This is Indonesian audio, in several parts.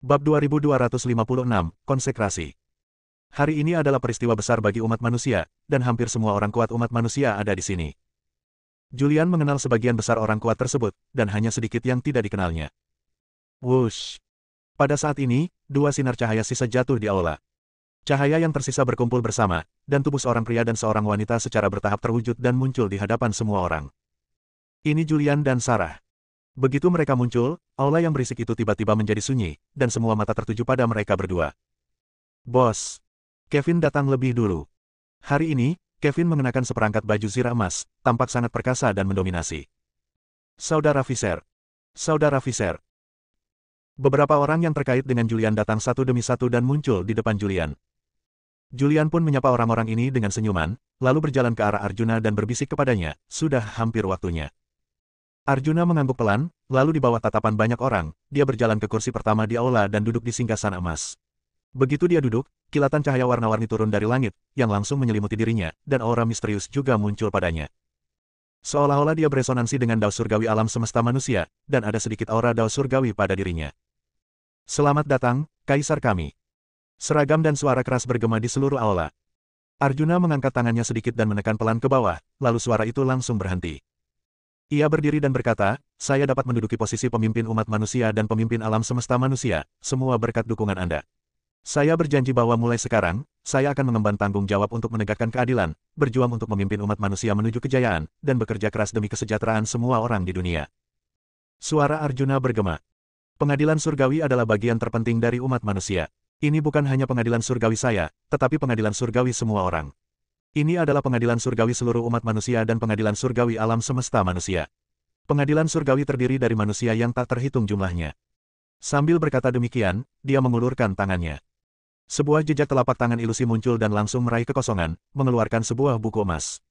Bab 2256, Konsekrasi. Hari ini adalah peristiwa besar bagi umat manusia, dan hampir semua orang kuat umat manusia ada di sini. Julian mengenal sebagian besar orang kuat tersebut, dan hanya sedikit yang tidak dikenalnya. Wush! Pada saat ini, dua sinar cahaya sisa jatuh di aula. Cahaya yang tersisa berkumpul bersama, dan tubuh seorang pria dan seorang wanita secara bertahap terwujud dan muncul di hadapan semua orang. Ini Julian dan Sarah. Begitu mereka muncul, aula yang berisik itu tiba-tiba menjadi sunyi, dan semua mata tertuju pada mereka berdua. Bos! Kevin datang lebih dulu. Hari ini, Kevin mengenakan seperangkat baju zirah emas, tampak sangat perkasa dan mendominasi. Saudara Visser. Saudara Visser. Beberapa orang yang terkait dengan Julian datang satu demi satu dan muncul di depan Julian. Julian pun menyapa orang-orang ini dengan senyuman, lalu berjalan ke arah Arjuna dan berbisik kepadanya, sudah hampir waktunya. Arjuna mengangguk pelan, lalu di bawah tatapan banyak orang, dia berjalan ke kursi pertama di aula dan duduk di singgasana emas. Begitu dia duduk, kilatan cahaya warna-warni turun dari langit, yang langsung menyelimuti dirinya, dan aura misterius juga muncul padanya. Seolah-olah dia beresonansi dengan dao surgawi alam semesta manusia, dan ada sedikit aura dao surgawi pada dirinya. Selamat datang, Kaisar kami. Seragam dan suara keras bergema di seluruh aula. Arjuna mengangkat tangannya sedikit dan menekan pelan ke bawah, lalu suara itu langsung berhenti. Ia berdiri dan berkata, saya dapat menduduki posisi pemimpin umat manusia dan pemimpin alam semesta manusia, semua berkat dukungan Anda. Saya berjanji bahwa mulai sekarang, saya akan mengemban tanggung jawab untuk menegakkan keadilan, berjuang untuk memimpin umat manusia menuju kejayaan, dan bekerja keras demi kesejahteraan semua orang di dunia. Suara Arjuna bergema. Pengadilan surgawi adalah bagian terpenting dari umat manusia. Ini bukan hanya pengadilan surgawi saya, tetapi pengadilan surgawi semua orang. Ini adalah pengadilan surgawi seluruh umat manusia dan pengadilan surgawi alam semesta manusia. Pengadilan surgawi terdiri dari manusia yang tak terhitung jumlahnya. Sambil berkata demikian, dia mengulurkan tangannya. Sebuah jejak telapak tangan ilusi muncul dan langsung meraih kekosongan, mengeluarkan sebuah buku emas.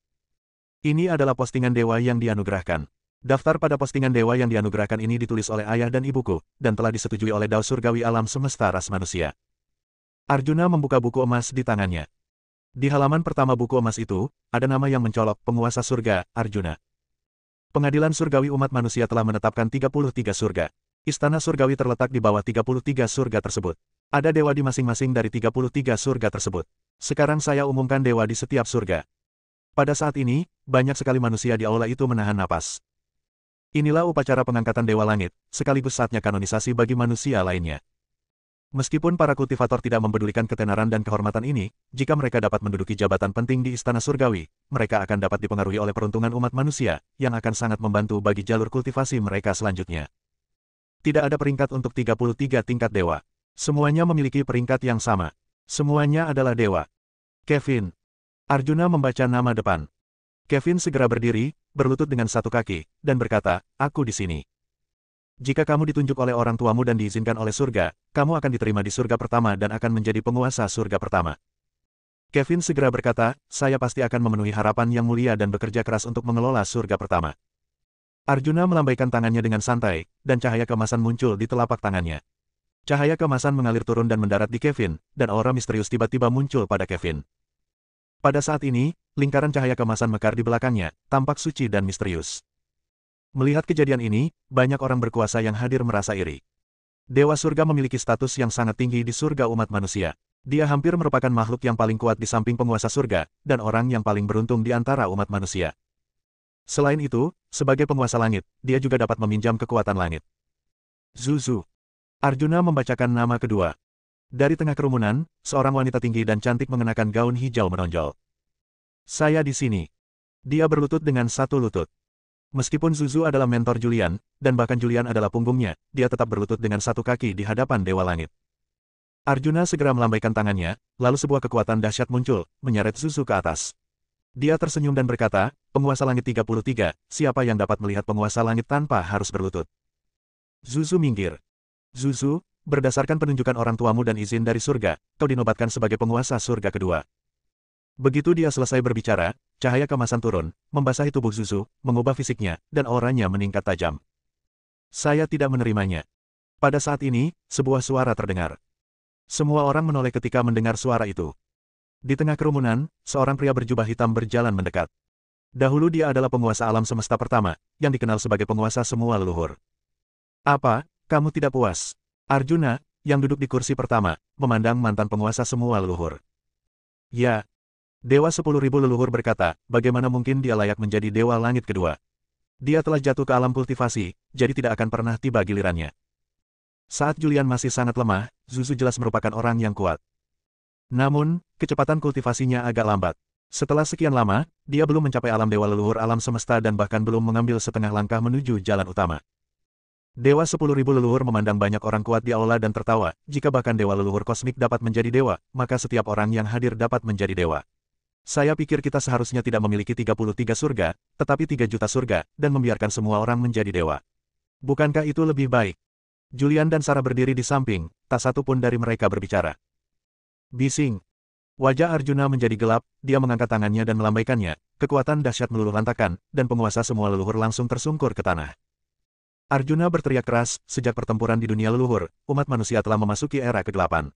Ini adalah postingan dewa yang dianugerahkan. Daftar pada postingan dewa yang dianugerahkan ini ditulis oleh ayah dan ibuku, dan telah disetujui oleh dao surgawi alam semesta ras manusia. Arjuna membuka buku emas di tangannya. Di halaman pertama buku emas itu, ada nama yang mencolok, penguasa surga, Arjuna. Pengadilan surgawi umat manusia telah menetapkan 33 surga. Istana surgawi terletak di bawah 33 surga tersebut. Ada dewa di masing-masing dari 33 surga tersebut. Sekarang saya umumkan dewa di setiap surga. Pada saat ini, banyak sekali manusia di aula itu menahan napas. Inilah upacara pengangkatan dewa langit, sekaligus saatnya kanonisasi bagi manusia lainnya. Meskipun para kultivator tidak mempedulikan ketenaran dan kehormatan ini, jika mereka dapat menduduki jabatan penting di istana surgawi, mereka akan dapat dipengaruhi oleh peruntungan umat manusia, yang akan sangat membantu bagi jalur kultivasi mereka selanjutnya. Tidak ada peringkat untuk 33 tingkat dewa. Semuanya memiliki peringkat yang sama. Semuanya adalah dewa. Kevin. Arjuna membaca nama depan. Kevin segera berdiri, berlutut dengan satu kaki, dan berkata, aku di sini. Jika kamu ditunjuk oleh orang tuamu dan diizinkan oleh surga, kamu akan diterima di surga pertama dan akan menjadi penguasa surga pertama. Kevin segera berkata, saya pasti akan memenuhi harapan yang mulia dan bekerja keras untuk mengelola surga pertama. Arjuna melambaikan tangannya dengan santai, dan cahaya keemasan muncul di telapak tangannya. Cahaya keemasan mengalir turun dan mendarat di Kevin, dan aura misterius tiba-tiba muncul pada Kevin. Pada saat ini, lingkaran cahaya keemasan mekar di belakangnya, tampak suci dan misterius. Melihat kejadian ini, banyak orang berkuasa yang hadir merasa iri. Dewa surga memiliki status yang sangat tinggi di surga umat manusia. Dia hampir merupakan makhluk yang paling kuat di samping penguasa surga, dan orang yang paling beruntung di antara umat manusia. Selain itu, sebagai penguasa langit, dia juga dapat meminjam kekuatan langit. Zuzu. Arjuna membacakan nama kedua. Dari tengah kerumunan, seorang wanita tinggi dan cantik mengenakan gaun hijau menonjol. Saya di sini. Dia berlutut dengan satu lutut. Meskipun Zuzu adalah mentor Julian, dan bahkan Julian adalah punggungnya, dia tetap berlutut dengan satu kaki di hadapan Dewa Langit. Arjuna segera melambaikan tangannya, lalu sebuah kekuatan dahsyat muncul, menyeret Zuzu ke atas. Dia tersenyum dan berkata, penguasa langit 33, siapa yang dapat melihat penguasa langit tanpa harus berlutut? Zuzu minggir. Zuzu, berdasarkan penunjukan orang tuamu dan izin dari surga, kau dinobatkan sebagai penguasa surga kedua. Begitu dia selesai berbicara, cahaya keemasan turun, membasahi tubuh Zuzu, mengubah fisiknya, dan auranya meningkat tajam. Saya tidak menerimanya. Pada saat ini, sebuah suara terdengar. Semua orang menoleh ketika mendengar suara itu. Di tengah kerumunan, seorang pria berjubah hitam berjalan mendekat. Dahulu dia adalah penguasa alam semesta pertama, yang dikenal sebagai penguasa semua leluhur. Apa, kamu tidak puas? Arjuna, yang duduk di kursi pertama, memandang mantan penguasa semua leluhur. Ya, Dewa 10.000 leluhur berkata, bagaimana mungkin dia layak menjadi Dewa Langit kedua? Dia telah jatuh ke alam kultivasi, jadi tidak akan pernah tiba gilirannya. Saat Julian masih sangat lemah, Zuzu jelas merupakan orang yang kuat. Namun, kecepatan kultivasinya agak lambat. Setelah sekian lama, dia belum mencapai alam dewa leluhur alam semesta dan bahkan belum mengambil setengah langkah menuju jalan utama. Dewa 10.000 leluhur memandang banyak orang kuat di aula dan tertawa, jika bahkan dewa leluhur kosmik dapat menjadi dewa, maka setiap orang yang hadir dapat menjadi dewa. Saya pikir kita seharusnya tidak memiliki 33 surga, tetapi 3 juta surga, dan membiarkan semua orang menjadi dewa. Bukankah itu lebih baik? Julian dan Sarah berdiri di samping, tak satu pun dari mereka berbicara. Bising. Wajah Arjuna menjadi gelap, dia mengangkat tangannya dan melambaikannya, kekuatan dahsyat meluluh lantakan, dan penguasa semua leluhur langsung tersungkur ke tanah. Arjuna berteriak keras, sejak pertempuran di dunia leluhur, umat manusia telah memasuki era kegelapan.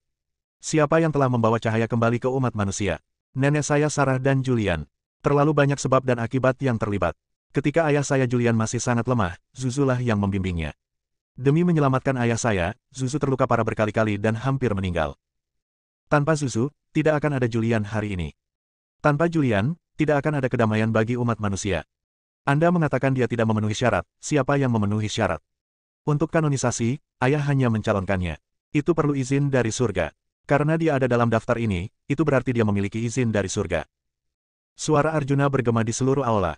Siapa yang telah membawa cahaya kembali ke umat manusia? Nenek saya Sarah dan Julian. Terlalu banyak sebab dan akibat yang terlibat. Ketika ayah saya Julian masih sangat lemah, Zuzulah yang membimbingnya. Demi menyelamatkan ayah saya, Zuzu terluka parah berkali-kali dan hampir meninggal. Tanpa Zuzu, tidak akan ada Julian hari ini. Tanpa Julian, tidak akan ada kedamaian bagi umat manusia. Anda mengatakan dia tidak memenuhi syarat, siapa yang memenuhi syarat? Untuk kanonisasi, ayah hanya mencalonkannya. Itu perlu izin dari surga. Karena dia ada dalam daftar ini, itu berarti dia memiliki izin dari surga. Suara Arjuna bergema di seluruh aula.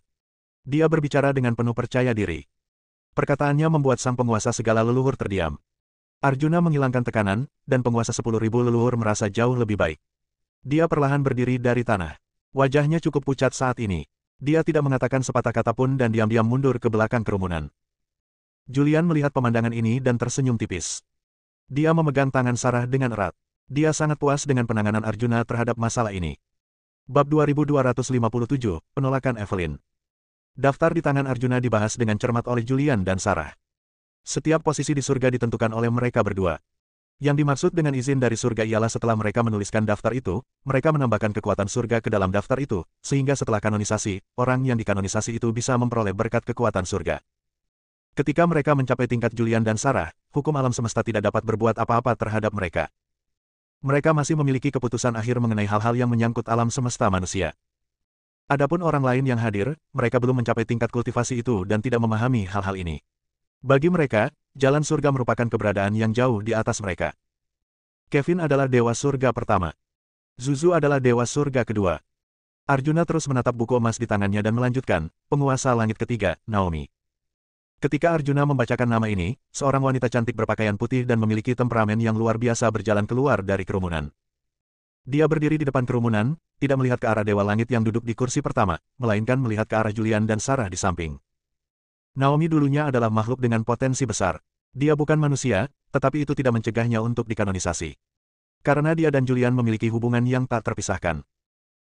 Dia berbicara dengan penuh percaya diri. Perkataannya membuat sang penguasa segala leluhur terdiam. Arjuna menghilangkan tekanan, dan penguasa 10.000 leluhur merasa jauh lebih baik. Dia perlahan berdiri dari tanah. Wajahnya cukup pucat saat ini. Dia tidak mengatakan sepatah kata pun dan diam-diam mundur ke belakang kerumunan. Julian melihat pemandangan ini dan tersenyum tipis. Dia memegang tangan Sarah dengan erat. Dia sangat puas dengan penanganan Arjuna terhadap masalah ini. Bab 2257, Penolakan Evelyn. Daftar di tangan Arjuna dibahas dengan cermat oleh Julian dan Sarah. Setiap posisi di surga ditentukan oleh mereka berdua. Yang dimaksud dengan izin dari surga ialah setelah mereka menuliskan daftar itu, mereka menambahkan kekuatan surga ke dalam daftar itu, sehingga setelah kanonisasi, orang yang dikanonisasi itu bisa memperoleh berkat kekuatan surga. Ketika mereka mencapai tingkat Julian dan Sarah, hukum alam semesta tidak dapat berbuat apa-apa terhadap mereka. Mereka masih memiliki keputusan akhir mengenai hal-hal yang menyangkut alam semesta manusia. Adapun orang lain yang hadir, mereka belum mencapai tingkat kultivasi itu dan tidak memahami hal-hal ini. Bagi mereka, jalan surga merupakan keberadaan yang jauh di atas mereka. Kevin adalah dewa surga pertama. Zuzu adalah dewa surga kedua. Arjuna terus menatap buku emas di tangannya dan melanjutkan, penguasa langit ketiga, Naomi. Ketika Arjuna membacakan nama ini, seorang wanita cantik berpakaian putih dan memiliki temperamen yang luar biasa berjalan keluar dari kerumunan. Dia berdiri di depan kerumunan, tidak melihat ke arah Dewa Langit yang duduk di kursi pertama, melainkan melihat ke arah Julian dan Sarah di samping. Naomi dulunya adalah makhluk dengan potensi besar. Dia bukan manusia, tetapi itu tidak mencegahnya untuk dikanonisasi. Karena dia dan Julian memiliki hubungan yang tak terpisahkan.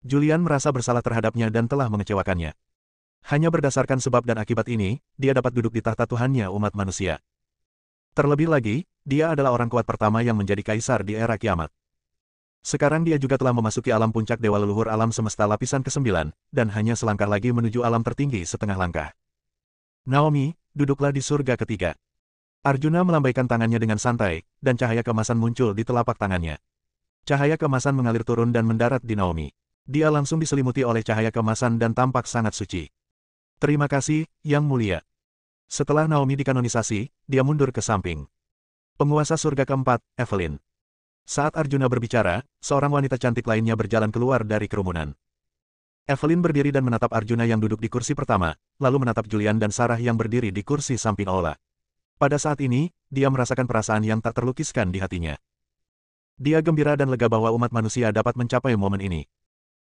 Julian merasa bersalah terhadapnya dan telah mengecewakannya. Hanya berdasarkan sebab dan akibat ini, dia dapat duduk di tahta Tuhannya umat manusia. Terlebih lagi, dia adalah orang kuat pertama yang menjadi kaisar di era kiamat. Sekarang dia juga telah memasuki alam puncak dewa leluhur alam semesta lapisan ke-9, dan hanya selangkah lagi menuju alam tertinggi setengah langkah. Naomi, duduklah di surga ketiga. Arjuna melambaikan tangannya dengan santai, dan cahaya keemasan muncul di telapak tangannya. Cahaya keemasan mengalir turun dan mendarat di Naomi. Dia langsung diselimuti oleh cahaya keemasan dan tampak sangat suci. Terima kasih, Yang Mulia. Setelah Naomi dikanonisasi, dia mundur ke samping. Penguasa surga keempat, Evelyn. Saat Arjuna berbicara, seorang wanita cantik lainnya berjalan keluar dari kerumunan. Evelyn berdiri dan menatap Arjuna yang duduk di kursi pertama, lalu menatap Julian dan Sarah yang berdiri di kursi samping aula. Pada saat ini, dia merasakan perasaan yang tak terlukiskan di hatinya. Dia gembira dan lega bahwa umat manusia dapat mencapai momen ini.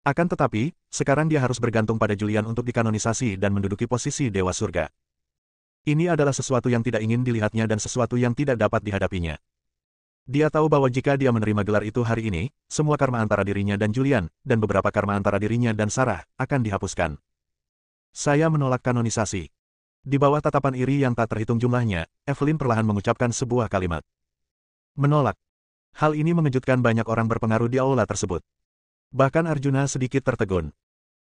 Akan tetapi, sekarang dia harus bergantung pada Julian untuk dikanonisasi dan menduduki posisi Dewa Surga. Ini adalah sesuatu yang tidak ingin dilihatnya dan sesuatu yang tidak dapat dihadapinya. Dia tahu bahwa jika dia menerima gelar itu hari ini, semua karma antara dirinya dan Julian, dan beberapa karma antara dirinya dan Sarah, akan dihapuskan. Saya menolak kanonisasi. Di bawah tatapan iri yang tak terhitung jumlahnya, Evelyn perlahan mengucapkan sebuah kalimat. Menolak. Hal ini mengejutkan banyak orang berpengaruh di aula tersebut. Bahkan Arjuna sedikit tertegun.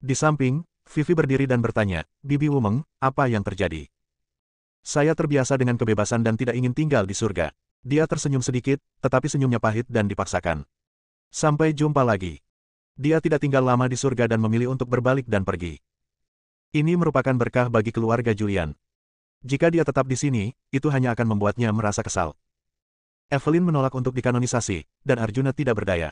Di samping, Vivi berdiri dan bertanya, Bibi Wumeng, apa yang terjadi? Saya terbiasa dengan kebebasan dan tidak ingin tinggal di surga. Dia tersenyum sedikit, tetapi senyumnya pahit dan dipaksakan. Sampai jumpa lagi. Dia tidak tinggal lama di surga dan memilih untuk berbalik dan pergi. Ini merupakan berkah bagi keluarga Julian. Jika dia tetap di sini, itu hanya akan membuatnya merasa kesal. Evelyn menolak untuk dikanonisasi, dan Arjuna tidak berdaya.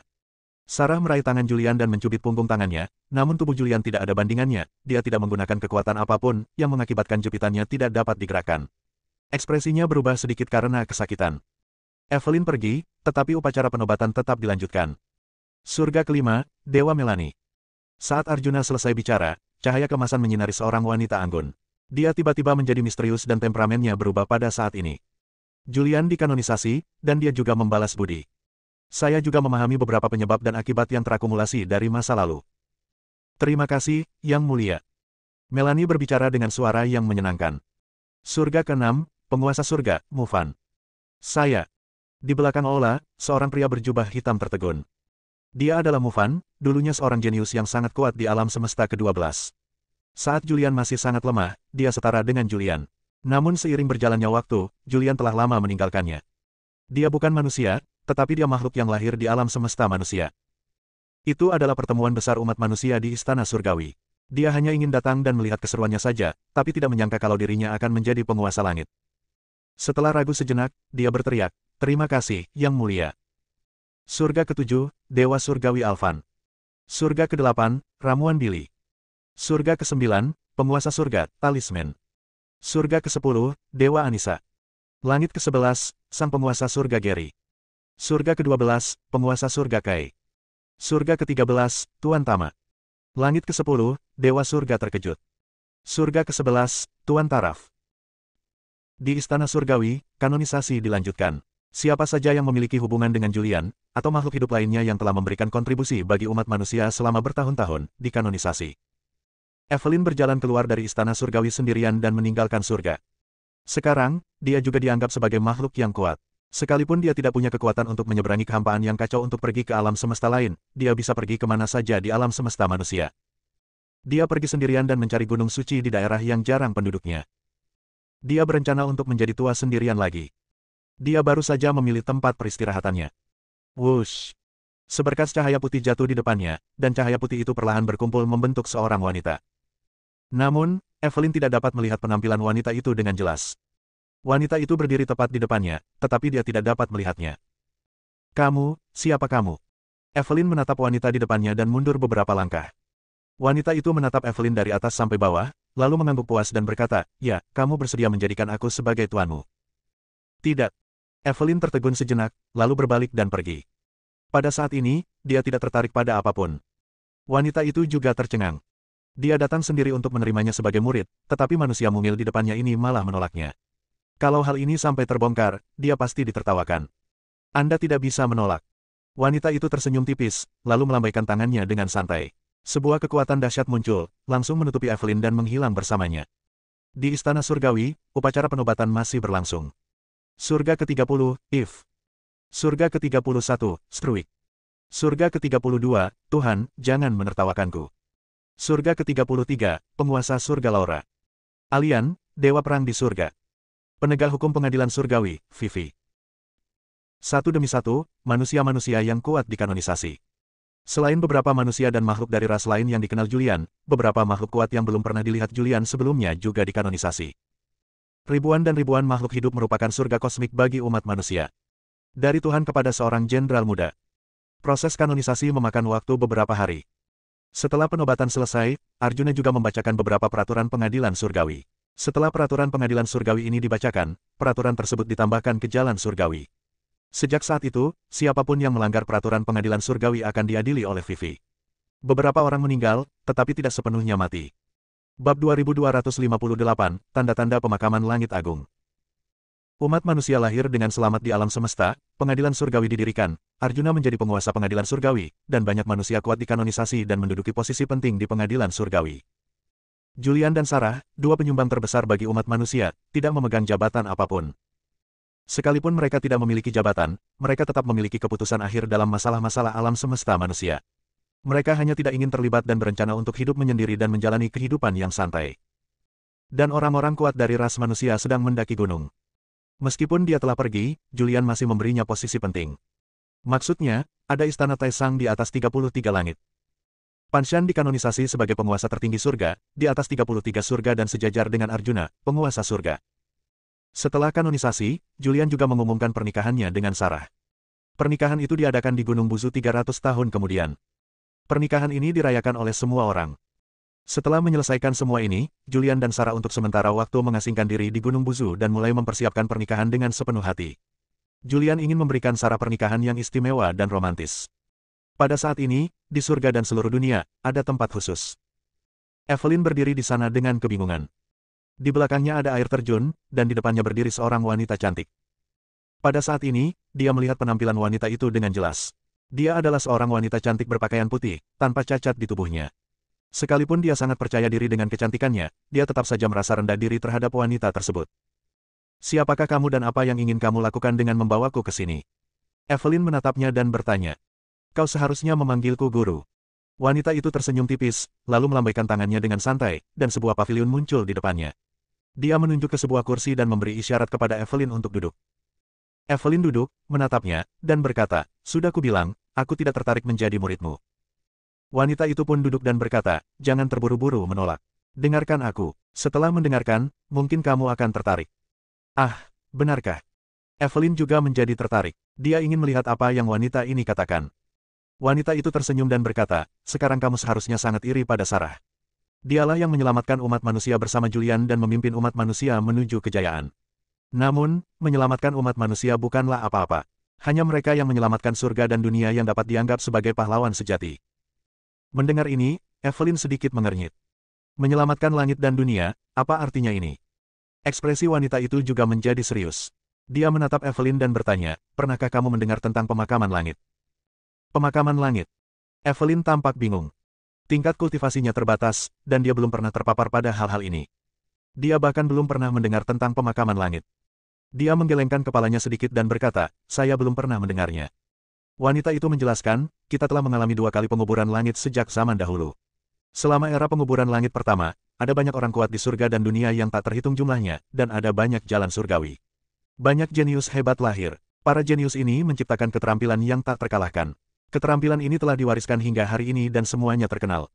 Sarah meraih tangan Julian dan mencubit punggung tangannya, namun tubuh Julian tidak ada bandingannya, dia tidak menggunakan kekuatan apapun, yang mengakibatkan jepitannya tidak dapat digerakkan. Ekspresinya berubah sedikit karena kesakitan. Evelyn pergi, tetapi upacara penobatan tetap dilanjutkan. Surga kelima, Dewa Melani. Saat Arjuna selesai bicara, cahaya kemasan menyinari seorang wanita anggun. Dia tiba-tiba menjadi misterius dan temperamennya berubah pada saat ini. Julian dikanonisasi, dan dia juga membalas budi. Saya juga memahami beberapa penyebab dan akibat yang terakumulasi dari masa lalu. Terima kasih, Yang Mulia. Melani berbicara dengan suara yang menyenangkan. Surga ke-6, Penguasa Surga, Mufan. Saya. Di belakang Ola, seorang pria berjubah hitam tertegun. Dia adalah Mufan, dulunya seorang jenius yang sangat kuat di alam semesta ke-12. Saat Julian masih sangat lemah, dia setara dengan Julian. Namun seiring berjalannya waktu, Julian telah lama meninggalkannya. Dia bukan manusia, tetapi dia makhluk yang lahir di alam semesta manusia. Itu adalah pertemuan besar umat manusia di Istana Surgawi. Dia hanya ingin datang dan melihat keseruannya saja, tapi tidak menyangka kalau dirinya akan menjadi penguasa langit. Setelah ragu sejenak, dia berteriak, "Terima kasih, Yang Mulia." Surga ke-7, Dewa Surgawi Alvan. Surga ke-8, Ramuan Billy. Surga ke-9, Penguasa Surga, Talisman. Surga ke-10, Dewa Anissa. Langit ke-11, Sang Penguasa Surga Gary. Surga ke-12, Penguasa Surga Kai. Surga ke-13, Tuan Tama. Langit ke-10, Dewa Surga Terkejut. Surga ke-11, Tuan Taraf. Di Istana Surgawi, kanonisasi dilanjutkan. Siapa saja yang memiliki hubungan dengan Julian, atau makhluk hidup lainnya yang telah memberikan kontribusi bagi umat manusia selama bertahun-tahun, dikanonisasi. Evelyn berjalan keluar dari Istana Surgawi sendirian dan meninggalkan surga. Sekarang, dia juga dianggap sebagai makhluk yang kuat. Sekalipun dia tidak punya kekuatan untuk menyeberangi kehampaan yang kacau untuk pergi ke alam semesta lain, dia bisa pergi kemana saja di alam semesta manusia. Dia pergi sendirian dan mencari gunung suci di daerah yang jarang penduduknya. Dia berencana untuk menjadi tua sendirian lagi. Dia baru saja memilih tempat peristirahatannya. Wush! Seberkas cahaya putih jatuh di depannya, dan cahaya putih itu perlahan berkumpul membentuk seorang wanita. Namun, Evelyn tidak dapat melihat penampilan wanita itu dengan jelas. Wanita itu berdiri tepat di depannya, tetapi dia tidak dapat melihatnya. "Kamu, siapa kamu?" Evelyn menatap wanita di depannya dan mundur beberapa langkah. Wanita itu menatap Evelyn dari atas sampai bawah, lalu mengangguk puas dan berkata, "Ya, kamu bersedia menjadikan aku sebagai tuanmu." "Tidak." Evelyn tertegun sejenak, lalu berbalik dan pergi. Pada saat ini, dia tidak tertarik pada apapun. Wanita itu juga tercengang. Dia datang sendiri untuk menerimanya sebagai murid, tetapi manusia mungil di depannya ini malah menolaknya. Kalau hal ini sampai terbongkar, dia pasti ditertawakan. Anda tidak bisa menolak. Wanita itu tersenyum tipis, lalu melambaikan tangannya dengan santai. Sebuah kekuatan dahsyat muncul, langsung menutupi Evelyn dan menghilang bersamanya. Di Istana Surgawi, upacara penobatan masih berlangsung. Surga ke-30, If. Surga ke-31, Struik. Surga ke-32, Tuhan, jangan menertawakanku. Surga ke-33, Penguasa Surga Laura. Alian, Dewa Perang di Surga. Penegak hukum pengadilan surgawi, Vivi. Satu demi satu, manusia-manusia yang kuat dikanonisasi. Selain beberapa manusia dan makhluk dari ras lain yang dikenal Julian, beberapa makhluk kuat yang belum pernah dilihat Julian sebelumnya juga dikanonisasi. Ribuan dan ribuan makhluk hidup merupakan surga kosmik bagi umat manusia. Dari Tuhan kepada seorang jenderal muda. Proses kanonisasi memakan waktu beberapa hari. Setelah penobatan selesai, Arjuna juga membacakan beberapa peraturan pengadilan surgawi. Setelah peraturan pengadilan surgawi ini dibacakan, peraturan tersebut ditambahkan ke jalan surgawi. Sejak saat itu, siapapun yang melanggar peraturan pengadilan surgawi akan diadili oleh Vivi. Beberapa orang meninggal, tetapi tidak sepenuhnya mati. Bab 2258, Tanda-tanda Pemakaman Langit Agung. Umat manusia lahir dengan selamat di alam semesta, pengadilan surgawi didirikan, Arjuna menjadi penguasa pengadilan surgawi, dan banyak manusia kuat dikanonisasi dan menduduki posisi penting di pengadilan surgawi. Julian dan Sarah, dua penyumbang terbesar bagi umat manusia, tidak memegang jabatan apapun. Sekalipun mereka tidak memiliki jabatan, mereka tetap memiliki keputusan akhir dalam masalah-masalah alam semesta manusia. Mereka hanya tidak ingin terlibat dan berencana untuk hidup menyendiri dan menjalani kehidupan yang santai. Dan orang-orang kuat dari ras manusia sedang mendaki gunung. Meskipun dia telah pergi, Julian masih memberinya posisi penting. Maksudnya, ada istana Taesang di atas 33 langit. Pan Shan dikanonisasi sebagai penguasa tertinggi surga, di atas 33 surga dan sejajar dengan Arjuna, penguasa surga. Setelah kanonisasi, Julian juga mengumumkan pernikahannya dengan Sarah. Pernikahan itu diadakan di Gunung Buzu 300 tahun kemudian. Pernikahan ini dirayakan oleh semua orang. Setelah menyelesaikan semua ini, Julian dan Sarah untuk sementara waktu mengasingkan diri di Gunung Buzu dan mulai mempersiapkan pernikahan dengan sepenuh hati. Julian ingin memberikan Sarah pernikahan yang istimewa dan romantis. Pada saat ini, di surga dan seluruh dunia, ada tempat khusus. Evelyn berdiri di sana dengan kebingungan. Di belakangnya ada air terjun, dan di depannya berdiri seorang wanita cantik. Pada saat ini, dia melihat penampilan wanita itu dengan jelas. Dia adalah seorang wanita cantik berpakaian putih, tanpa cacat di tubuhnya. Sekalipun dia sangat percaya diri dengan kecantikannya, dia tetap saja merasa rendah diri terhadap wanita tersebut. Siapakah kamu dan apa yang ingin kamu lakukan dengan membawaku ke sini? Evelyn menatapnya dan bertanya. Kau seharusnya memanggilku guru. Wanita itu tersenyum tipis, lalu melambaikan tangannya dengan santai, dan sebuah pavilion muncul di depannya. Dia menunjuk ke sebuah kursi dan memberi isyarat kepada Evelyn untuk duduk. Evelyn duduk, menatapnya, dan berkata, sudah kubilang, aku tidak tertarik menjadi muridmu. Wanita itu pun duduk dan berkata, jangan terburu-buru menolak. Dengarkan aku. Setelah mendengarkan, mungkin kamu akan tertarik. Ah, benarkah? Evelyn juga menjadi tertarik. Dia ingin melihat apa yang wanita ini katakan. Wanita itu tersenyum dan berkata, sekarang kamu seharusnya sangat iri pada Sarah. Dialah yang menyelamatkan umat manusia bersama Julian dan memimpin umat manusia menuju kejayaan. Namun, menyelamatkan umat manusia bukanlah apa-apa. Hanya mereka yang menyelamatkan surga dan dunia yang dapat dianggap sebagai pahlawan sejati. Mendengar ini, Evelyn sedikit mengernyit. Menyelamatkan langit dan dunia, apa artinya ini? Ekspresi wanita itu juga menjadi serius. Dia menatap Evelyn dan bertanya, pernahkah kamu mendengar tentang pemakaman langit? Pemakaman langit. Evelyn tampak bingung. Tingkat kultivasinya terbatas, dan dia belum pernah terpapar pada hal-hal ini. Dia bahkan belum pernah mendengar tentang pemakaman langit. Dia menggelengkan kepalanya sedikit dan berkata, saya belum pernah mendengarnya. Wanita itu menjelaskan, kita telah mengalami 2 kali penguburan langit sejak zaman dahulu. Selama era penguburan langit pertama, ada banyak orang kuat di surga dan dunia yang tak terhitung jumlahnya, dan ada banyak jalan surgawi. Banyak jenius hebat lahir. Para jenius ini menciptakan keterampilan yang tak terkalahkan. Keterampilan ini telah diwariskan hingga hari ini dan semuanya terkenal.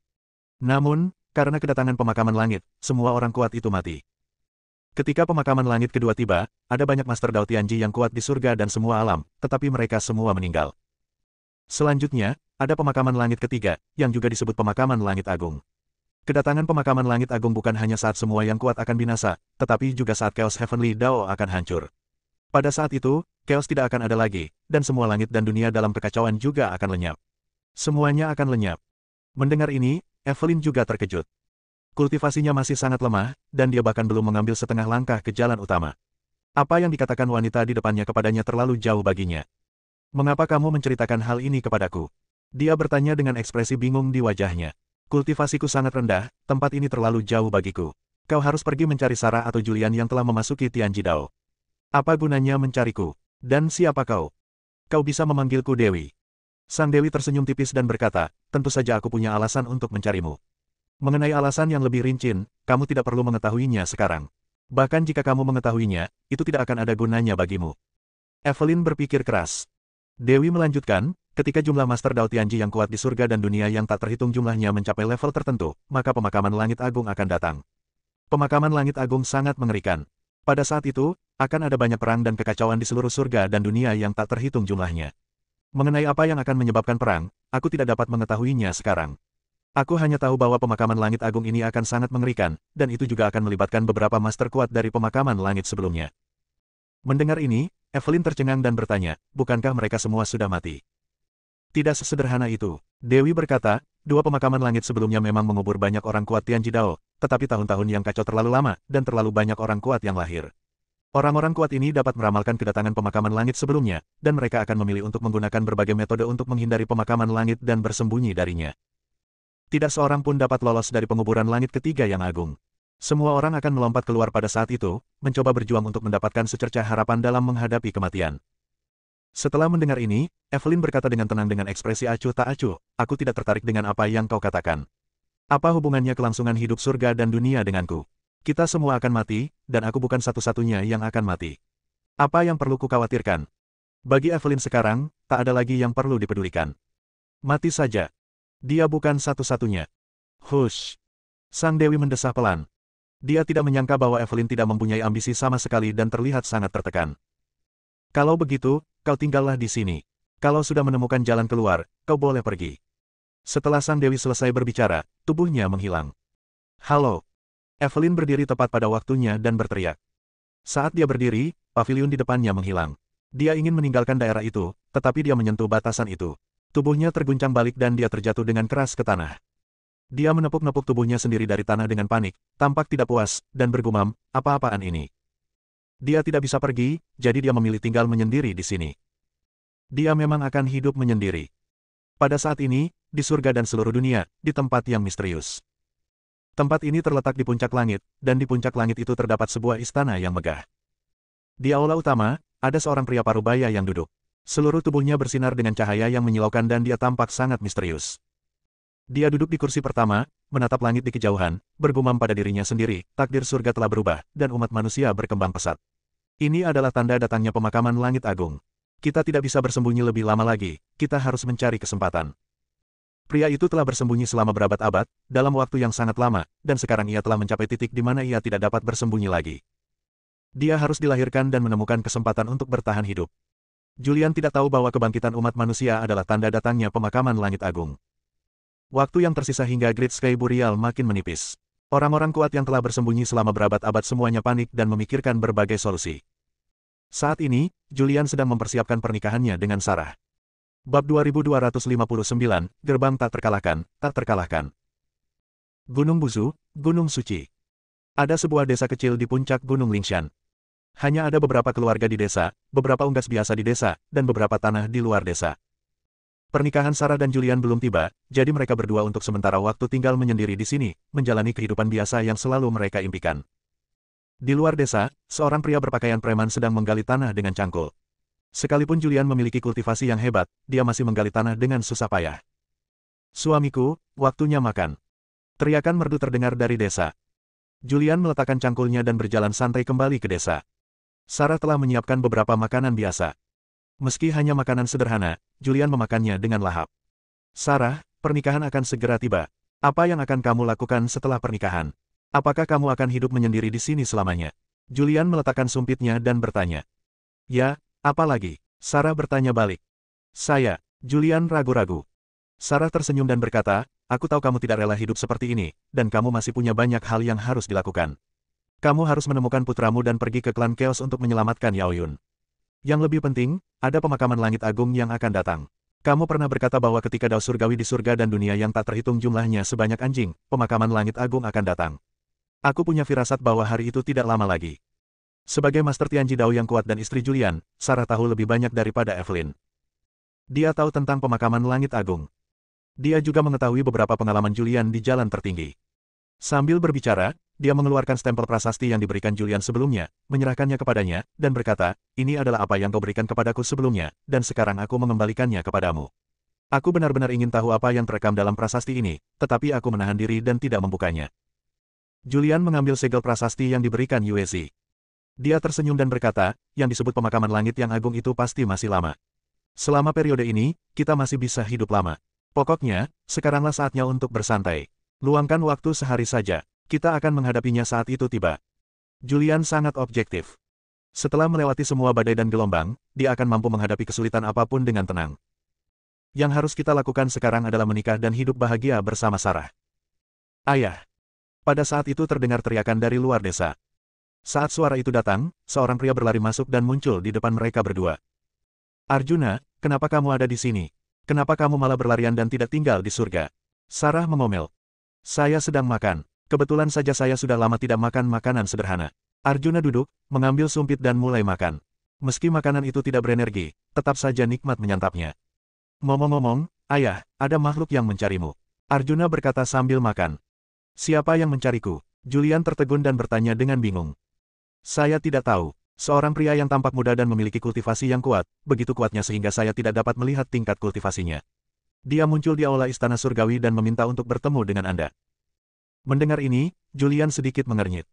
Namun, karena kedatangan pemakaman langit, semua orang kuat itu mati. Ketika pemakaman langit kedua tiba, ada banyak Master Dao Tianji yang kuat di surga dan semua alam, tetapi mereka semua meninggal. Selanjutnya, ada pemakaman langit ketiga, yang juga disebut pemakaman langit agung. Kedatangan pemakaman langit agung bukan hanya saat semua yang kuat akan binasa, tetapi juga saat Chaos Heavenly Dao akan hancur. Pada saat itu, Chaos tidak akan ada lagi, dan semua langit dan dunia dalam kekacauan juga akan lenyap. Semuanya akan lenyap. Mendengar ini, Evelyn juga terkejut. Kultivasinya masih sangat lemah, dan dia bahkan belum mengambil setengah langkah ke jalan utama. Apa yang dikatakan wanita di depannya kepadanya terlalu jauh baginya. Mengapa kamu menceritakan hal ini kepadaku? Dia bertanya dengan ekspresi bingung di wajahnya. Kultivasiku sangat rendah, tempat ini terlalu jauh bagiku. Kau harus pergi mencari Sarah atau Julian yang telah memasuki Tianji Dao. Apa gunanya mencariku? Dan siapa kau? Kau bisa memanggilku Dewi. Sang Dewi tersenyum tipis dan berkata, tentu saja aku punya alasan untuk mencarimu. Mengenai alasan yang lebih rinci, kamu tidak perlu mengetahuinya sekarang. Bahkan jika kamu mengetahuinya, itu tidak akan ada gunanya bagimu. Evelyn berpikir keras. Dewi melanjutkan, ketika jumlah Master Dao Tianji yang kuat di surga dan dunia yang tak terhitung jumlahnya mencapai level tertentu, maka pemakaman langit agung akan datang. Pemakaman langit agung sangat mengerikan. Pada saat itu, akan ada banyak perang dan kekacauan di seluruh surga dan dunia yang tak terhitung jumlahnya. Mengenai apa yang akan menyebabkan perang, aku tidak dapat mengetahuinya sekarang. Aku hanya tahu bahwa pemakaman langit agung ini akan sangat mengerikan, dan itu juga akan melibatkan beberapa master kuat dari pemakaman langit sebelumnya. Mendengar ini, Evelyn tercengang dan bertanya, bukankah mereka semua sudah mati? Tidak sesederhana itu. Dewi berkata, 2 pemakaman langit sebelumnya memang mengubur banyak orang kuat Tianji Dao, tetapi tahun-tahun yang kacau terlalu lama, dan terlalu banyak orang kuat yang lahir. Orang-orang kuat ini dapat meramalkan kedatangan pemakaman langit sebelumnya, dan mereka akan memilih untuk menggunakan berbagai metode untuk menghindari pemakaman langit dan bersembunyi darinya. Tidak seorang pun dapat lolos dari penguburan langit ketiga yang agung. Semua orang akan melompat keluar pada saat itu, mencoba berjuang untuk mendapatkan secercah harapan dalam menghadapi kematian. Setelah mendengar ini, Evelyn berkata dengan tenang dengan ekspresi acuh tak acuh, aku tidak tertarik dengan apa yang kau katakan. Apa hubungannya kelangsungan hidup surga dan dunia denganku? Kita semua akan mati, dan aku bukan satu-satunya yang akan mati. Apa yang perlu kukhawatirkan? Bagi Evelyn sekarang, tak ada lagi yang perlu dipedulikan. Mati saja. Dia bukan satu-satunya. Hush. Sang Dewi mendesah pelan. Dia tidak menyangka bahwa Evelyn tidak mempunyai ambisi sama sekali dan terlihat sangat tertekan. Kalau begitu, kau tinggallah di sini. Kalau sudah menemukan jalan keluar, kau boleh pergi. Setelah Sang Dewi selesai berbicara, tubuhnya menghilang. Halo. Evelyn berdiri tepat pada waktunya dan berteriak. Saat dia berdiri, pavilion di depannya menghilang. Dia ingin meninggalkan daerah itu, tetapi dia menyentuh batasan itu. Tubuhnya terguncang balik dan dia terjatuh dengan keras ke tanah. Dia menepuk-nepuk tubuhnya sendiri dari tanah dengan panik, tampak tidak puas, dan bergumam, apa-apaan ini. Dia tidak bisa pergi, jadi dia memilih tinggal menyendiri di sini. Dia memang akan hidup menyendiri. Pada saat ini, di surga dan seluruh dunia, di tempat yang misterius. Tempat ini terletak di puncak langit, dan di puncak langit itu terdapat sebuah istana yang megah. Di aula utama, ada seorang pria parubaya yang duduk. Seluruh tubuhnya bersinar dengan cahaya yang menyilaukan dan dia tampak sangat misterius. Dia duduk di kursi pertama, menatap langit di kejauhan, bergumam pada dirinya sendiri, takdir surga telah berubah, dan umat manusia berkembang pesat. Ini adalah tanda datangnya pemakaman langit agung. Kita tidak bisa bersembunyi lebih lama lagi, kita harus mencari kesempatan. Pria itu telah bersembunyi selama berabad-abad, dalam waktu yang sangat lama, dan sekarang ia telah mencapai titik di mana ia tidak dapat bersembunyi lagi. Dia harus dilahirkan dan menemukan kesempatan untuk bertahan hidup. Julian tidak tahu bahwa kebangkitan umat manusia adalah tanda datangnya pemakaman langit agung. Waktu yang tersisa hingga Great Sky Burial makin menipis. Orang-orang kuat yang telah bersembunyi selama berabad-abad semuanya panik dan memikirkan berbagai solusi. Saat ini, Julian sedang mempersiapkan pernikahannya dengan Sarah. Bab 2259, Gerbang Tak Terkalahkan, Tak Terkalahkan. Gunung Buzu, Gunung Suci. Ada sebuah desa kecil di puncak Gunung Lingshan. Hanya ada beberapa keluarga di desa, beberapa unggas biasa di desa, dan beberapa tanah di luar desa. Pernikahan Sarah dan Julian belum tiba, jadi mereka berdua untuk sementara waktu tinggal menyendiri di sini, menjalani kehidupan biasa yang selalu mereka impikan. Di luar desa, seorang pria berpakaian preman sedang menggali tanah dengan cangkul. Sekalipun Julian memiliki kultivasi yang hebat, dia masih menggali tanah dengan susah payah. Suamiku, waktunya makan. Teriakan merdu terdengar dari desa. Julian meletakkan cangkulnya dan berjalan santai kembali ke desa. Sarah telah menyiapkan beberapa makanan biasa. Meski hanya makanan sederhana, Julian memakannya dengan lahap. Sarah, pernikahan akan segera tiba. Apa yang akan kamu lakukan setelah pernikahan? Apakah kamu akan hidup menyendiri di sini selamanya? Julian meletakkan sumpitnya dan bertanya. Ya, apa lagi? Sarah bertanya balik. Saya, Julian ragu-ragu. Sarah tersenyum dan berkata, aku tahu kamu tidak rela hidup seperti ini, dan kamu masih punya banyak hal yang harus dilakukan. Kamu harus menemukan putramu dan pergi ke klan Chaos untuk menyelamatkan Yao Yun. Yang lebih penting, ada pemakaman langit agung yang akan datang. Kamu pernah berkata bahwa ketika dao surgawi di surga dan dunia yang tak terhitung jumlahnya sebanyak anjing, pemakaman langit agung akan datang. Aku punya firasat bahwa hari itu tidak lama lagi. Sebagai Master Tianji Dao yang kuat dan istri Julian, Sarah tahu lebih banyak daripada Evelyn. Dia tahu tentang pemakaman langit agung. Dia juga mengetahui beberapa pengalaman Julian di jalan tertinggi. Sambil berbicara, dia mengeluarkan stempel prasasti yang diberikan Julian sebelumnya, menyerahkannya kepadanya, dan berkata, ini adalah apa yang kau berikan kepadaku sebelumnya, dan sekarang aku mengembalikannya kepadamu. Aku benar-benar ingin tahu apa yang terekam dalam prasasti ini, tetapi aku menahan diri dan tidak membukanya. Julian mengambil segel prasasti yang diberikan Yuezi. Dia tersenyum dan berkata, yang disebut pemakaman langit yang agung itu pasti masih lama. Selama periode ini, kita masih bisa hidup lama. Pokoknya, sekaranglah saatnya untuk bersantai. Luangkan waktu sehari saja. Kita akan menghadapinya saat itu tiba. Julian sangat objektif. Setelah melewati semua badai dan gelombang, dia akan mampu menghadapi kesulitan apapun dengan tenang. Yang harus kita lakukan sekarang adalah menikah dan hidup bahagia bersama Sarah. Ayah. Pada saat itu terdengar teriakan dari luar desa. Saat suara itu datang, seorang pria berlari masuk dan muncul di depan mereka berdua. Arjuna, kenapa kamu ada di sini? Kenapa kamu malah berlarian dan tidak tinggal di surga? Sarah mengomel. Saya sedang makan. Kebetulan saja saya sudah lama tidak makan makanan sederhana. Arjuna duduk, mengambil sumpit dan mulai makan. Meski makanan itu tidak berenergi, tetap saja nikmat menyantapnya. Ngomong-ngomong, ayah, ada makhluk yang mencarimu. Arjuna berkata sambil makan. Siapa yang mencariku? Julian tertegun dan bertanya dengan bingung. Saya tidak tahu. Seorang pria yang tampak muda dan memiliki kultivasi yang kuat, begitu kuatnya sehingga saya tidak dapat melihat tingkat kultivasinya. Dia muncul di aula istana surgawi dan meminta untuk bertemu dengan Anda. Mendengar ini, Julian sedikit mengernyit.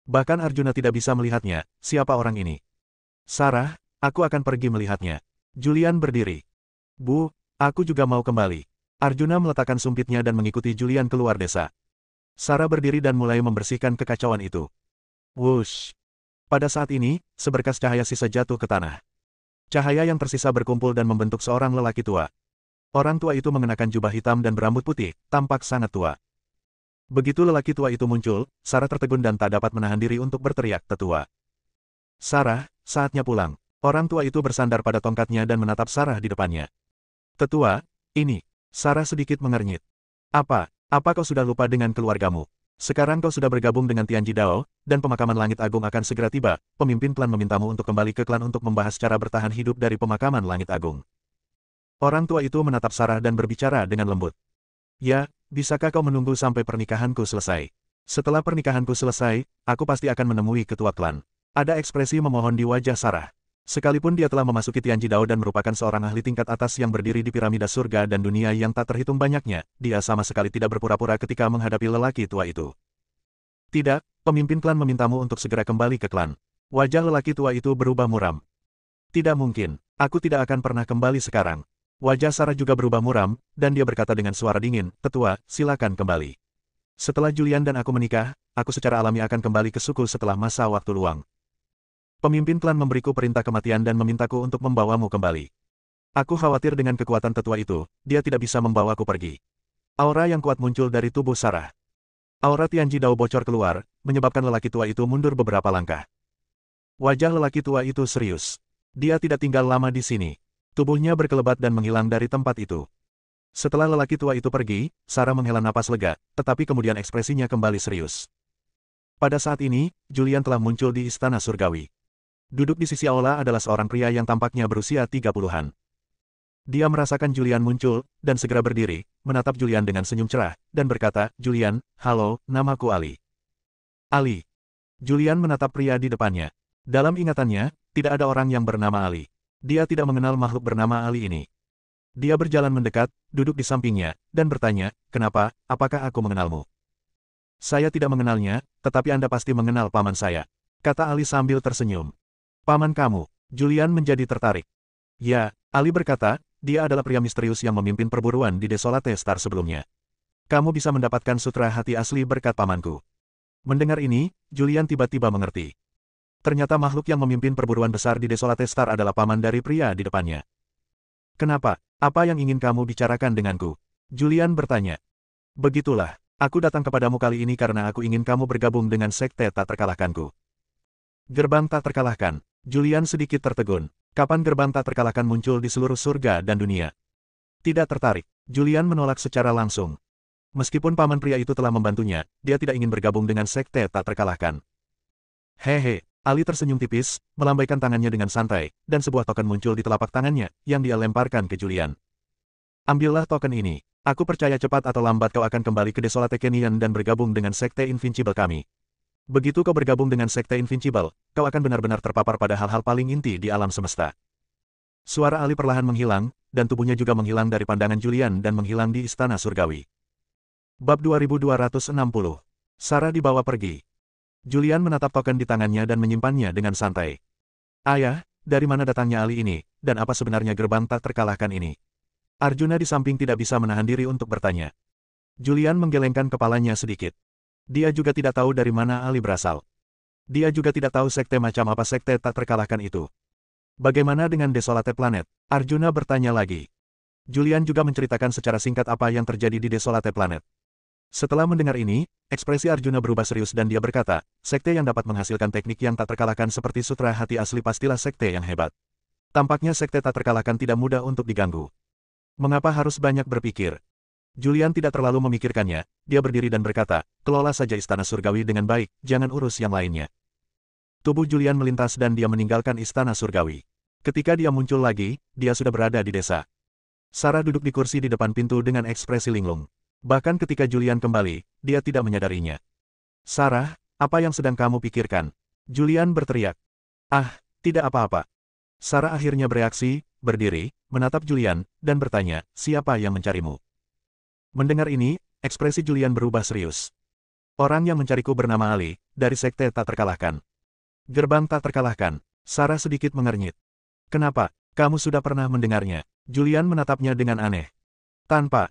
Bahkan Arjuna tidak bisa melihatnya, siapa orang ini. Sarah, aku akan pergi melihatnya. Julian berdiri. Bu, aku juga mau kembali. Arjuna meletakkan sumpitnya dan mengikuti Julian keluar desa. Sarah berdiri dan mulai membersihkan kekacauan itu. Wush. Pada saat ini, seberkas cahaya sisa jatuh ke tanah. Cahaya yang tersisa berkumpul dan membentuk seorang lelaki tua. Orang tua itu mengenakan jubah hitam dan berambut putih, tampak sangat tua. Begitu lelaki tua itu muncul, Sarah tertegun dan tak dapat menahan diri untuk berteriak, "Tetua." Sarah, saatnya pulang. Orang tua itu bersandar pada tongkatnya dan menatap Sarah di depannya. "Tetua, ini." Sarah sedikit mengernyit. Apa kau sudah lupa dengan keluargamu? Sekarang kau sudah bergabung dengan Tianji Dao, dan pemakaman Langit Agung akan segera tiba. Pemimpin klan memintamu untuk kembali ke klan untuk membahas cara bertahan hidup dari pemakaman Langit Agung. Orang tua itu menatap Sarah dan berbicara dengan lembut. "Ya, bisakah kau menunggu sampai pernikahanku selesai? Setelah pernikahanku selesai, aku pasti akan menemui ketua klan." Ada ekspresi memohon di wajah Sarah. Sekalipun dia telah memasuki Tianji Dao dan merupakan seorang ahli tingkat atas yang berdiri di piramida surga dan dunia yang tak terhitung banyaknya, dia sama sekali tidak berpura-pura ketika menghadapi lelaki tua itu. "Tidak, pemimpin klan memintamu untuk segera kembali ke klan." Wajah lelaki tua itu berubah muram. "Tidak mungkin, aku tidak akan pernah kembali sekarang." Wajah Sarah juga berubah muram, dan dia berkata dengan suara dingin, "Tetua, silakan kembali. Setelah Julian dan aku menikah, aku secara alami akan kembali ke suku setelah masa waktu luang. Pemimpin klan memberiku perintah kematian dan memintaku untuk membawamu kembali. Aku khawatir dengan kekuatan tetua itu, dia tidak bisa membawaku pergi." Aura yang kuat muncul dari tubuh Sarah. Aura Tianji Dao bocor keluar, menyebabkan lelaki tua itu mundur beberapa langkah. Wajah lelaki tua itu serius. Dia tidak tinggal lama di sini. Tubuhnya berkelebat dan menghilang dari tempat itu. Setelah lelaki tua itu pergi, Sarah menghela napas lega, tetapi kemudian ekspresinya kembali serius. Pada saat ini, Julian telah muncul di Istana Surgawi. Duduk di sisi aula adalah seorang pria yang tampaknya berusia 30-an. Dia merasakan Julian muncul, dan segera berdiri, menatap Julian dengan senyum cerah, dan berkata, "Julian, halo, namaku Ali." "Ali." Julian menatap pria di depannya. Dalam ingatannya, tidak ada orang yang bernama Ali. Dia tidak mengenal makhluk bernama Ali ini. Dia berjalan mendekat, duduk di sampingnya, dan bertanya, "Kenapa, apakah aku mengenalmu?" "Saya tidak mengenalnya, tetapi Anda pasti mengenal paman saya," kata Ali sambil tersenyum. "Paman kamu?" Julian menjadi tertarik. "Ya," Ali berkata, "dia adalah pria misterius yang memimpin perburuan di Desolate Star sebelumnya. Kamu bisa mendapatkan sutra hati asli berkat pamanku." Mendengar ini, Julian tiba-tiba mengerti. Ternyata makhluk yang memimpin perburuan besar di Desolate Star adalah paman dari pria di depannya. "Kenapa? Apa yang ingin kamu bicarakan denganku?" Julian bertanya. "Begitulah, aku datang kepadamu kali ini karena aku ingin kamu bergabung dengan sekte tak terkalahkanku." Gerbang tak terkalahkan. Julian sedikit tertegun. Kapan gerbang tak terkalahkan muncul di seluruh surga dan dunia? Tidak tertarik. Julian menolak secara langsung. Meskipun paman pria itu telah membantunya, dia tidak ingin bergabung dengan sekte tak terkalahkan. "Hehe." Ali tersenyum tipis, melambaikan tangannya dengan santai, dan sebuah token muncul di telapak tangannya, yang dia lemparkan ke Julian. "Ambillah token ini. Aku percaya cepat atau lambat kau akan kembali ke Desolate Canyon dan bergabung dengan sekte Invincible kami. Begitu kau bergabung dengan sekte Invincible, kau akan benar-benar terpapar pada hal-hal paling inti di alam semesta." Suara Ali perlahan menghilang, dan tubuhnya juga menghilang dari pandangan Julian dan menghilang di Istana Surgawi. Bab 2260. Sarah dibawa pergi. Julian menatap token di tangannya dan menyimpannya dengan santai. "Ayah, dari mana datangnya Ali ini, dan apa sebenarnya gerbang tak terkalahkan ini?" Arjuna di samping tidak bisa menahan diri untuk bertanya. Julian menggelengkan kepalanya sedikit. Dia juga tidak tahu dari mana Ali berasal. Dia juga tidak tahu sekte macam apa sekte tak terkalahkan itu. "Bagaimana dengan Desolate Planet?" Arjuna bertanya lagi. Julian juga menceritakan secara singkat apa yang terjadi di Desolate Planet. Setelah mendengar ini, ekspresi Arjuna berubah serius dan dia berkata, "Sekte yang dapat menghasilkan teknik yang tak terkalahkan seperti sutra hati asli pastilah sekte yang hebat. Tampaknya sekte tak terkalahkan tidak mudah untuk diganggu. Mengapa harus banyak berpikir?" Julian tidak terlalu memikirkannya, dia berdiri dan berkata, "Kelola saja Istana Surgawi dengan baik, jangan urus yang lainnya." Tubuh Julian melintas dan dia meninggalkan Istana Surgawi. Ketika dia muncul lagi, dia sudah berada di desa. Sarah duduk di kursi di depan pintu dengan ekspresi linglung. Bahkan ketika Julian kembali, dia tidak menyadarinya. "Sarah, apa yang sedang kamu pikirkan?" Julian berteriak. "Ah, tidak apa-apa." Sarah akhirnya bereaksi, berdiri, menatap Julian, dan bertanya, "Siapa yang mencarimu?" Mendengar ini, ekspresi Julian berubah serius. "Orang yang mencariku bernama Ali, dari sekte tak terkalahkan." "Gerbang tak terkalahkan." Sarah sedikit mengernyit. Kenapa? Kamu sudah pernah mendengarnya? Julian menatapnya dengan aneh. Tanpa.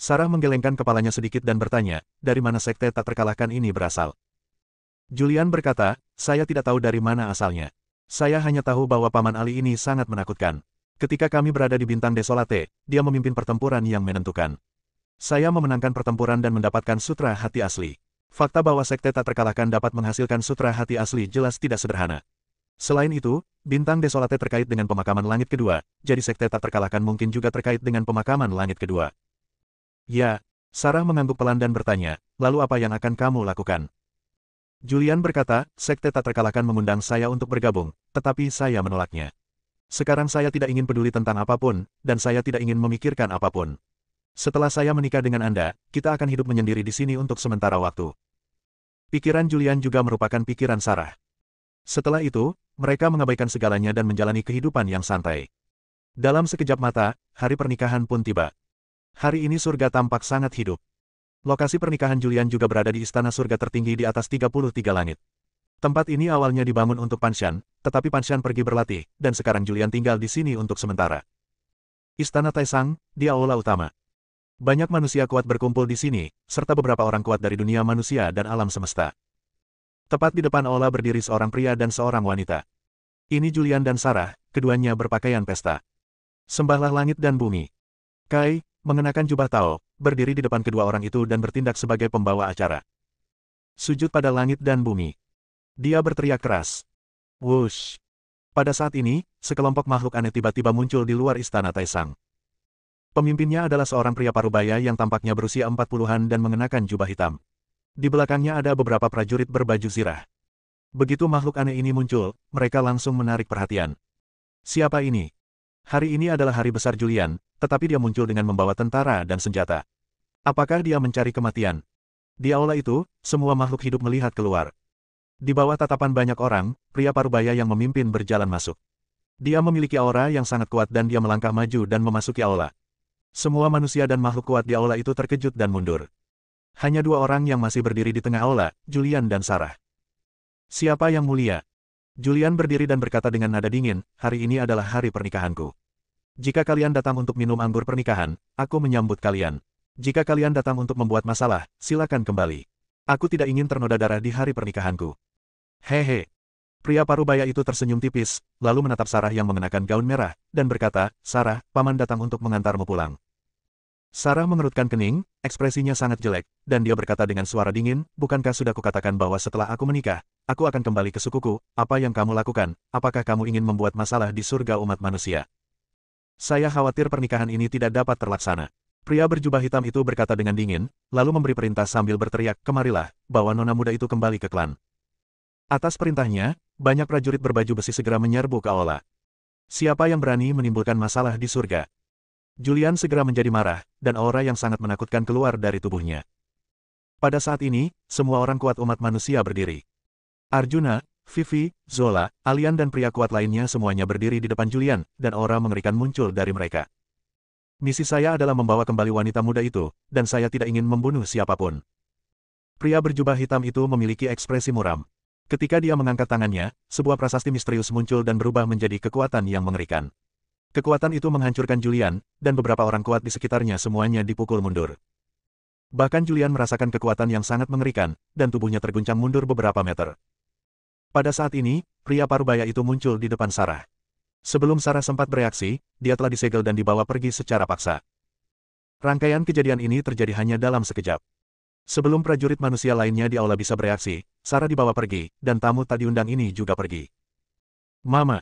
Sarah menggelengkan kepalanya sedikit dan bertanya, dari mana sekte tak terkalahkan ini berasal? Julian berkata, saya tidak tahu dari mana asalnya. Saya hanya tahu bahwa Paman Ali ini sangat menakutkan. Ketika kami berada di Bintang Desolate, dia memimpin pertempuran yang menentukan. Saya memenangkan pertempuran dan mendapatkan sutra hati asli. Fakta bahwa sekte tak terkalahkan dapat menghasilkan sutra hati asli jelas tidak sederhana. Selain itu, Bintang Desolate terkait dengan pemakaman langit kedua, jadi sekte tak terkalahkan mungkin juga terkait dengan pemakaman langit kedua. Ya, Sarah mengangguk pelan dan bertanya, lalu apa yang akan kamu lakukan? Julian berkata, sekte tak terkalahkan mengundang saya untuk bergabung, tetapi saya menolaknya. Sekarang saya tidak ingin peduli tentang apapun, dan saya tidak ingin memikirkan apapun. Setelah saya menikah dengan Anda, kita akan hidup menyendiri di sini untuk sementara waktu. Pikiran Julian juga merupakan pikiran Sarah. Setelah itu, mereka mengabaikan segalanya dan menjalani kehidupan yang santai. Dalam sekejap mata, hari pernikahan pun tiba. Hari ini surga tampak sangat hidup. Lokasi pernikahan Julian juga berada di istana surga tertinggi di atas 33 langit. Tempat ini awalnya dibangun untuk Panshan, tetapi Panshan pergi berlatih, dan sekarang Julian tinggal di sini untuk sementara. Istana Taisang, di aula utama. Banyak manusia kuat berkumpul di sini, serta beberapa orang kuat dari dunia manusia dan alam semesta. Tepat di depan aula berdiri seorang pria dan seorang wanita. Ini Julian dan Sarah, keduanya berpakaian pesta. Sembahlah langit dan bumi. Kai, mengenakan jubah Tao, berdiri di depan kedua orang itu dan bertindak sebagai pembawa acara. Sujud pada langit dan bumi. Dia berteriak keras. Wush. Pada saat ini, sekelompok makhluk aneh tiba-tiba muncul di luar istana Taisang. Pemimpinnya adalah seorang pria parubaya yang tampaknya berusia 40-an dan mengenakan jubah hitam. Di belakangnya ada beberapa prajurit berbaju zirah. Begitu makhluk aneh ini muncul, mereka langsung menarik perhatian. Siapa ini? Hari ini adalah hari besar Julian, tetapi dia muncul dengan membawa tentara dan senjata. Apakah dia mencari kematian? Di aula itu, semua makhluk hidup melihat keluar. Di bawah tatapan banyak orang, pria parubaya yang memimpin berjalan masuk. Dia memiliki aura yang sangat kuat dan dia melangkah maju dan memasuki aula. Semua manusia dan makhluk kuat di aula itu terkejut dan mundur. Hanya dua orang yang masih berdiri di tengah aula, Julian dan Sarah. Siapa yang mulia? Julian berdiri dan berkata dengan nada dingin, hari ini adalah hari pernikahanku. Jika kalian datang untuk minum anggur pernikahan, aku menyambut kalian. Jika kalian datang untuk membuat masalah, silakan kembali. Aku tidak ingin ternoda darah di hari pernikahanku. Hehe. Pria parubaya itu tersenyum tipis, lalu menatap Sarah yang mengenakan gaun merah, dan berkata, Sarah, paman datang untuk mengantarmu pulang. Sarah mengerutkan kening, ekspresinya sangat jelek, dan dia berkata dengan suara dingin, bukankah sudah kukatakan bahwa setelah aku menikah, aku akan kembali ke sukuku, apa yang kamu lakukan, apakah kamu ingin membuat masalah di surga umat manusia? Saya khawatir pernikahan ini tidak dapat terlaksana. Pria berjubah hitam itu berkata dengan dingin, lalu memberi perintah sambil berteriak, kemarilah, bawa nona muda itu kembali ke klan. Atas perintahnya, banyak prajurit berbaju besi segera menyerbu ke aula. Siapa yang berani menimbulkan masalah di surga? Julian segera menjadi marah, dan aura yang sangat menakutkan keluar dari tubuhnya. Pada saat ini, semua orang kuat umat manusia berdiri. Arjuna, Vivi, Zola, Alian dan pria kuat lainnya semuanya berdiri di depan Julian, dan aura mengerikan muncul dari mereka. Misi saya adalah membawa kembali wanita muda itu, dan saya tidak ingin membunuh siapapun. Pria berjubah hitam itu memiliki ekspresi muram. Ketika dia mengangkat tangannya, sebuah prasasti misterius muncul dan berubah menjadi kekuatan yang mengerikan. Kekuatan itu menghancurkan Julian, dan beberapa orang kuat di sekitarnya semuanya dipukul mundur. Bahkan Julian merasakan kekuatan yang sangat mengerikan, dan tubuhnya terguncang mundur beberapa meter. Pada saat ini, pria parubaya itu muncul di depan Sarah. Sebelum Sarah sempat bereaksi, dia telah disegel dan dibawa pergi secara paksa. Rangkaian kejadian ini terjadi hanya dalam sekejap. Sebelum prajurit manusia lainnya di aula bisa bereaksi, Sarah dibawa pergi, dan tamu tak diundang ini juga pergi. Mama!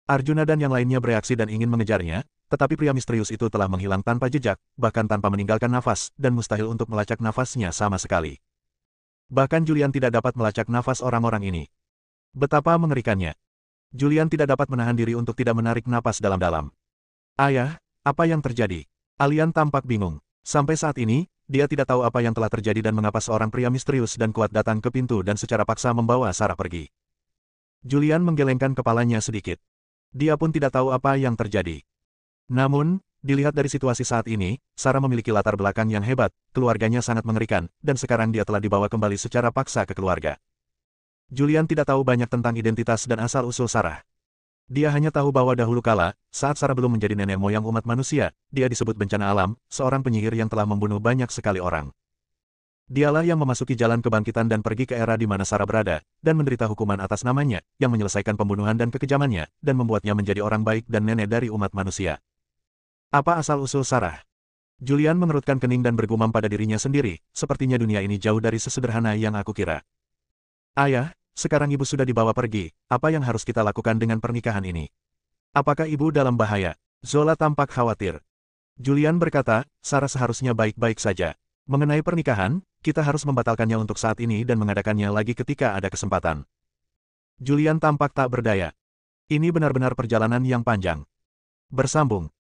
Arjuna dan yang lainnya bereaksi dan ingin mengejarnya, tetapi pria misterius itu telah menghilang tanpa jejak, bahkan tanpa meninggalkan nafas, dan mustahil untuk melacak nafasnya sama sekali. Bahkan Julian tidak dapat melacak nafas orang-orang ini. Betapa mengerikannya. Julian tidak dapat menahan diri untuk tidak menarik napas dalam-dalam. Ayah, apa yang terjadi? Alian tampak bingung. Sampai saat ini, dia tidak tahu apa yang telah terjadi dan mengapa seorang pria misterius dan kuat datang ke pintu dan secara paksa membawa Sarah pergi. Julian menggelengkan kepalanya sedikit. Dia pun tidak tahu apa yang terjadi. Namun, dilihat dari situasi saat ini, Sarah memiliki latar belakang yang hebat, keluarganya sangat mengerikan, dan sekarang dia telah dibawa kembali secara paksa ke keluarga. Julian tidak tahu banyak tentang identitas dan asal-usul Sarah. Dia hanya tahu bahwa dahulu kala, saat Sarah belum menjadi nenek moyang umat manusia, dia disebut bencana alam, seorang penyihir yang telah membunuh banyak sekali orang. Dialah yang memasuki jalan kebangkitan dan pergi ke era di mana Sarah berada, dan menderita hukuman atas namanya, yang menyelesaikan pembunuhan dan kekejamannya, dan membuatnya menjadi orang baik dan nenek dari umat manusia. Apa asal-usul Sarah? Julian mengerutkan kening dan bergumam pada dirinya sendiri, sepertinya dunia ini jauh dari sesederhana yang aku kira. Ayah, sekarang ibu sudah dibawa pergi, apa yang harus kita lakukan dengan pernikahan ini? Apakah ibu dalam bahaya? Zola tampak khawatir. Julian berkata, Sarah seharusnya baik-baik saja. Mengenai pernikahan, kita harus membatalkannya untuk saat ini dan mengadakannya lagi ketika ada kesempatan. Julian tampak tak berdaya. Ini benar-benar perjalanan yang panjang. Bersambung.